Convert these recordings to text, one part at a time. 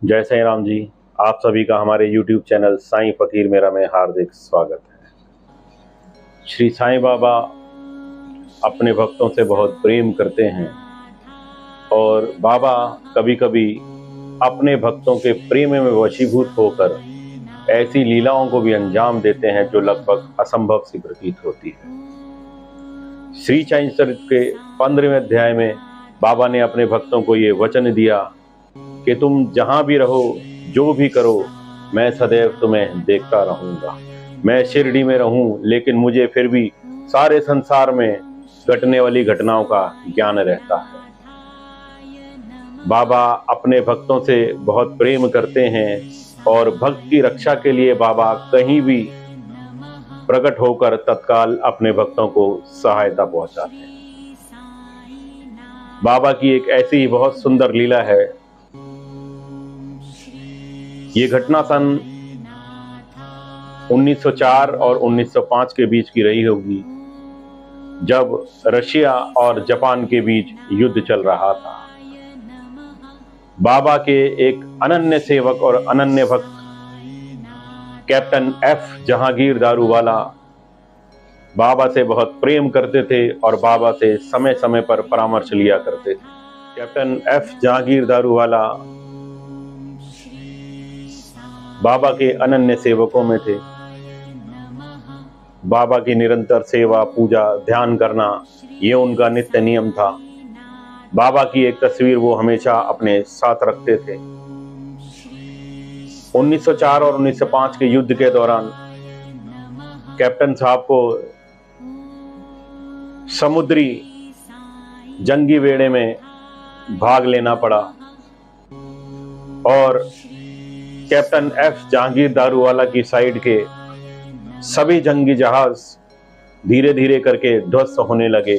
जय साईं राम जी। आप सभी का हमारे YouTube चैनल साईं फकीर मेरा में हार्दिक स्वागत है। श्री साईं बाबा अपने भक्तों से बहुत प्रेम करते हैं और बाबा कभी कभी अपने भक्तों के प्रेम में वशीभूत होकर ऐसी लीलाओं को भी अंजाम देते हैं जो लगभग असंभव सी प्रतीत होती है। श्री चरित्र के 15वें अध्याय में बाबा ने अपने भक्तों को ये वचन दिया कि तुम जहां भी रहो, जो भी करो, मैं सदैव तुम्हें देखता रहूंगा। मैं शिरडी में रहूं लेकिन मुझे फिर भी सारे संसार में घटने वाली घटनाओं का ज्ञान रहता है। बाबा अपने भक्तों से बहुत प्रेम करते हैं और भक्त की रक्षा के लिए बाबा कहीं भी प्रकट होकर तत्काल अपने भक्तों को सहायता पहुंचाते हैं। बाबा की एक ऐसी ही बहुत सुंदर लीला है। ये घटना सन 1904 और 1905 के बीच की रही होगी, जब रशिया और जापान के बीच युद्ध चल रहा था। बाबा के एक अनन्य सेवक और अनन्य भक्त कैप्टन एफ जहांगीर दारूवाला बाबा से बहुत प्रेम करते थे और बाबा से समय समय पर परामर्श लिया करते थे। कैप्टन एफ जहांगीर दारूवाला बाबा के अनन्य सेवकों में थे। बाबा की निरंतर सेवा, पूजा, ध्यान करना ये उनका नित्य नियम था। बाबा की एक तस्वीर वो हमेशा अपने साथ रखते थे। 1904 और 1905 के युद्ध के दौरान कैप्टन साहब को समुद्री जंगी बेड़े में भाग लेना पड़ा और कैप्टन एफ जहांगीर दारूवाला की साइड के सभी जंगी जहाज धीरे धीरे करके ध्वस्त होने लगे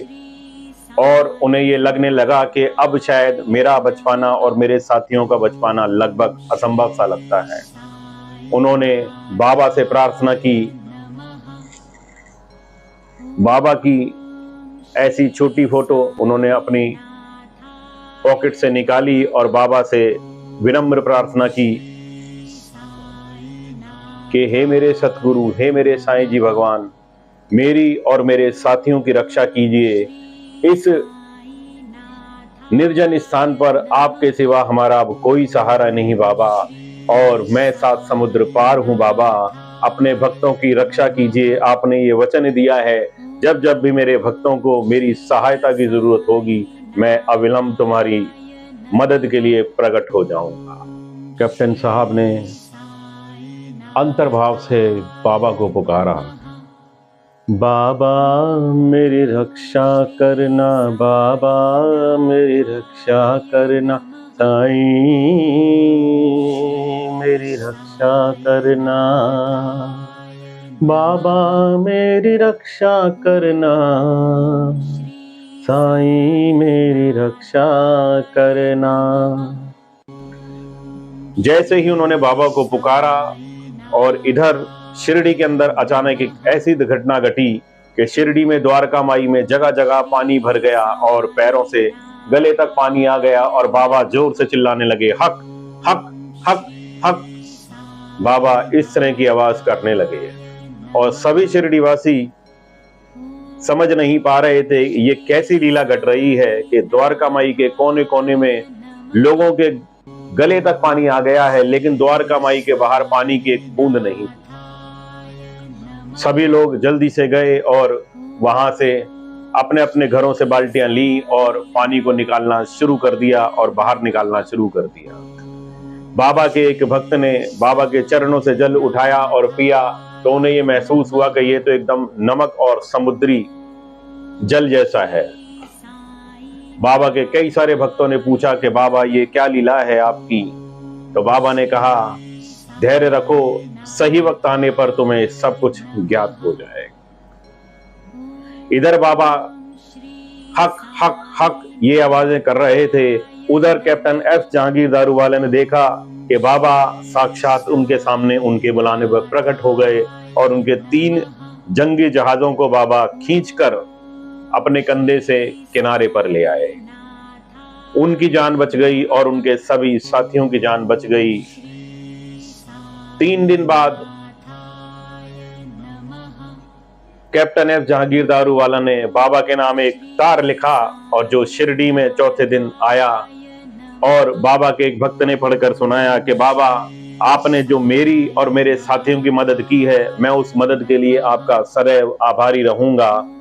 और उन्हें ये लगने लगा कि अब शायद मेरा बच पाना और मेरे साथियों का बच पाना लगभग असंभव सा लगता है। उन्होंने बाबा से प्रार्थना की। बाबा की ऐसी छोटी फोटो उन्होंने अपनी पॉकेट से निकाली और बाबा से विनम्र प्रार्थना की कि हे मेरे सतगुरु, हे मेरे साईं जी भगवान, मेरी और मेरे साथियों की रक्षा कीजिए। इस निर्जन स्थान पर आपके सिवा हमारा अब कोई सहारा नहीं बाबा, और मैं 7 समुद्र पार हूं बाबा। अपने भक्तों की रक्षा कीजिए। आपने ये वचन दिया है, जब जब भी मेरे भक्तों को मेरी सहायता की जरूरत होगी, मैं अविलंब तुम्हारी मदद के लिए प्रकट हो जाऊंगा। कैप्टन साहब ने अंतर्भाव से बाबा को पुकारा, बाबा मेरी रक्षा करना, बाबा मेरी रक्षा करना, साईं मेरी रक्षा करना, बाबा मेरी रक्षा करना, साईं मेरी रक्षा करना। जैसे ही उन्होंने बाबा को पुकारा और इधर शिरडी के अंदर अचानक एक ऐसी घटना घटी कि शिरडी में द्वारका माई में जगह जगह पानी भर गया और पैरों से गले तक पानी आ गया और बाबा जोर से चिल्लाने लगे, हक हक हक हक। बाबा इस तरह की आवाज करने लगे और सभी शिरडीवासी समझ नहीं पा रहे थे ये कैसी लीला घट रही है कि द्वारका माई के कोने कोने में लोगों के गले तक पानी आ गया है, लेकिन द्वारका माई के बाहर पानी की एक बूंद नहीं थी। सभी लोग जल्दी से गए और वहां से अपने अपने घरों से बाल्टियां ली और पानी को निकालना शुरू कर दिया और बाहर निकालना शुरू कर दिया। बाबा के एक भक्त ने बाबा के चरणों से जल उठाया और पिया तो उन्हें ये महसूस हुआ कि ये तो एकदम नमक और समुद्री जल जैसा है। बाबा के कई सारे भक्तों ने पूछा कि बाबा ये क्या लीला है आपकी? तो बाबा ने कहा, धैर्य रखो, सही वक्त आने पर तुम्हें सब कुछ ज्ञात हो जाएगा। इधर बाबा हक हक हक ये आवाजें कर रहे थे, उधर कैप्टन एफ जहांगीर दारूवाला ने देखा कि बाबा साक्षात उनके सामने उनके बुलाने पर प्रकट हो गए और उनके 3 जंगी जहाजों को बाबा खींचकर अपने कंधे से किनारे पर ले आए। उनकी जान बच गई और उनके सभी साथियों की जान बच गई। 3 दिन बाद कैप्टन एफ जहांगीर दारूवाला ने बाबा के नाम एक तार लिखा और जो शिरडी में चौथे दिन आया और बाबा के एक भक्त ने पढ़कर सुनाया कि बाबा, आपने जो मेरी और मेरे साथियों की मदद की है, मैं उस मदद के लिए आपका सदैव आभारी रहूंगा।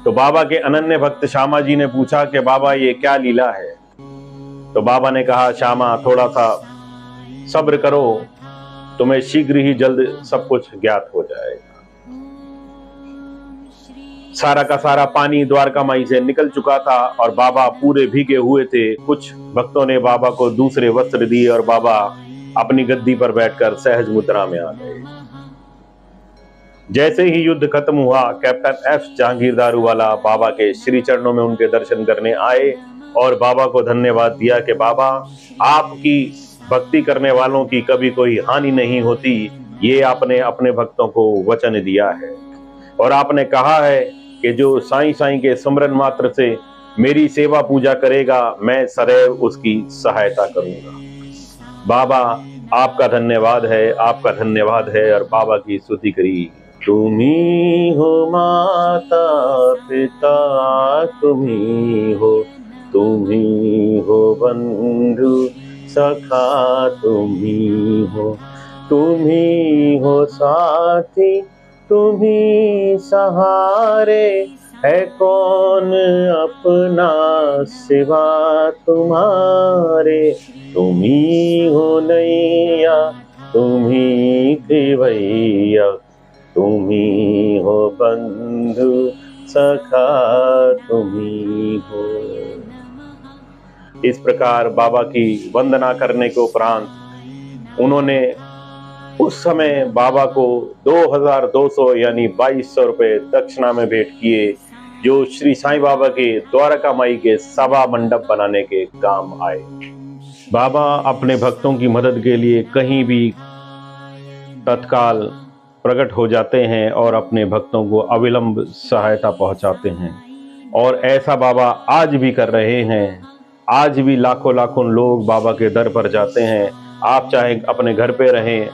तो बाबा के अनन्य भक्त श्यामा जी ने पूछा कि बाबा ये क्या लीला है? तो बाबा ने कहा, श्यामा थोड़ा सा सब्र करो, तुम्हें शीघ्र ही जल्द सब कुछ ज्ञात हो जाएगा। सारा का सारा पानी द्वारका माई से निकल चुका था और बाबा पूरे भीगे हुए थे। कुछ भक्तों ने बाबा को दूसरे वस्त्र दिए और बाबा अपनी गद्दी पर बैठकर सहज मुद्रा में आ गए। जैसे ही युद्ध खत्म हुआ, कैप्टन एफ जहांगीर दारूवाला बाबा के श्री चरणों में उनके दर्शन करने आए और बाबा को धन्यवाद दिया कि बाबा, आपकी भक्ति करने वालों की कभी कोई हानि नहीं होती, ये आपने अपने भक्तों को वचन दिया है। और आपने कहा है कि जो साईं साईं के स्मरण मात्र से मेरी सेवा पूजा करेगा, मैं सदैव उसकी सहायता करूंगा। बाबा आपका धन्यवाद है, आपका धन्यवाद है। और बाबा की स्तुति करी। तुम्ही हो माता पिता, तुम्ही हो बंधु सखा, तुम्ही हो साथी, तुम्ही सहारे, है कौन अपना सिवा तुम्हारे। तुम्ही हो नैया, तुम्ही खिवैया, तुम्ही हो बंधु सखा, तुम्ही हो। इस प्रकार बाबा की वंदना करने के उपरांत उन्होंने उस समय बाबा को 2200 यानी 2200 रुपए दक्षिणा में भेंट किए, जो श्री साईं बाबा के द्वारका माई के सभा मंडप बनाने के काम आए। बाबा अपने भक्तों की मदद के लिए कहीं भी तत्काल प्रकट हो जाते हैं और अपने भक्तों को अविलंब सहायता पहुंचाते हैं। और ऐसा बाबा आज भी कर रहे हैं। आज भी लाखों लाखों लोग बाबा के दर पर जाते हैं। आप चाहे अपने घर पे रहें,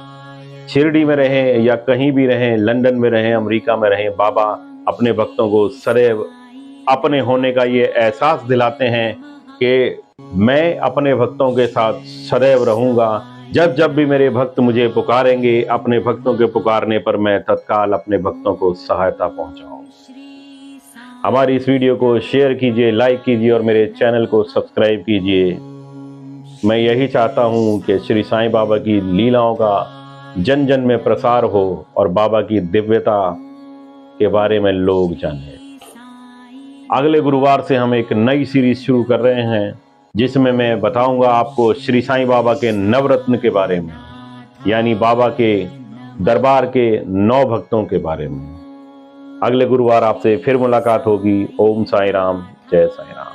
शिरडी में रहें या कहीं भी रहें, लंदन में रहें, अमेरिका में रहें, बाबा अपने भक्तों को सदैव अपने होने का ये एहसास दिलाते हैं कि मैं अपने भक्तों के साथ सदैव रहूंगा। जब जब भी मेरे भक्त मुझे पुकारेंगे, अपने भक्तों के पुकारने पर मैं तत्काल अपने भक्तों को सहायता पहुंचाऊं। हमारी इस वीडियो को शेयर कीजिए, लाइक कीजिए और मेरे चैनल को सब्सक्राइब कीजिए। मैं यही चाहता हूं कि श्री साईं बाबा की लीलाओं का जन जन में प्रसार हो और बाबा की दिव्यता के बारे में लोग जानें। अगले गुरुवार से हम एक नई सीरीज शुरू कर रहे हैं, जिसमें मैं बताऊंगा आपको श्री साईं बाबा के नवरत्न के बारे में, यानी बाबा के दरबार के 9 भक्तों के बारे में। अगले गुरुवार आपसे फिर मुलाकात होगी। ओम साईं राम, जय साईं राम।